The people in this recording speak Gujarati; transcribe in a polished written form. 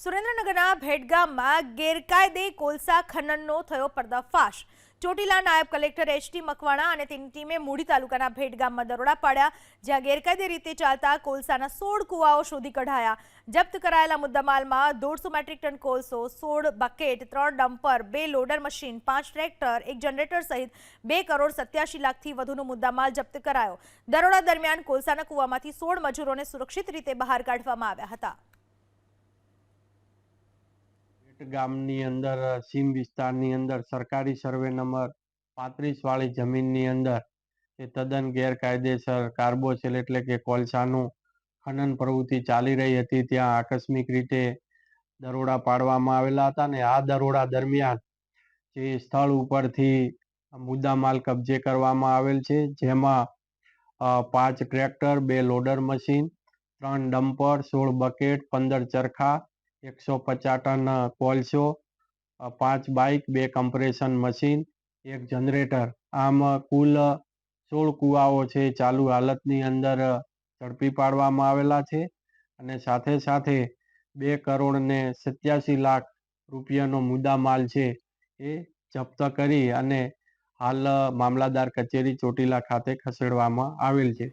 સુરેન્દ્રનગરના ભેટગામમાં ગેરકાયદે કોલસા ખનનનો થયો પર્દાફાશ। ચોટીલા નાયબ કલેક્ટર એચ.ટી. મકવાણા અને તેની ટીમે મૂડી તાલુકાના ભેટગામમાં દરોડા પાડ્યા, જ્યાં ગેરકાયદે રીતે ચાલતા કોલસાના 16 કુવાઓ શોધી કઢાયા। જપ્ત કરાયેલા મુદ્દામાલમાં 150 મેટ્રિક ટન કોલસો, 16 bucket, 3 dumper, 2 loader machine, 5 tractor, 1 generator સહિત 2,87 લાખથી વધુનો મુદ્દામાલ જપ્ત કરાયો। દરોડા દરમિયાન કોલસાના કુવામાંથી 16 મજૂરોને સુરક્ષિત રીતે બહાર કાઢવામાં આવ્યા હતા। ગામની અંદર સીમ વિસ્તારની અંદર સરકારી સર્વે નંબર 35 વાળી જમીનની અંદર એ તદ્દન ગેરકાયદેસર કાર્બોસેલ એટલે કે કોલસાનું ખનન પ્રવૃત્તિ ચાલી રહી હતી। ત્યાં આકસ્મિક રીતે દરોડા પાડવામાં આવેલા હતા અને આ દરોડા દરમિયાન જે સ્થળ ઉપરથી મુદ્દામાલ કબજે કરવામાં આવેલ છે, જેમાં 5 tractor, 2 loader machine, 3 dumper, 16 bucket, 15 ચરખા, 150 ટન કોલસો, 5 બાઇક, 2 કમ્પ્રેશન મશીન, 1 જનરેટર, આમ કુલ 16 કુવાઓ છે ચાલુ હાલતની અંદર ઝડપી પાડવામાં આવેલા છે અને સાથે સાથે 2,87 લાખ રૂપિયાનો મુદ્દામાલ છે એ જપ્ત કરી અને હાલ મામલાદાર કચેરી ચોટીલા ખાતે ખસેડવામાં આવેલ છે।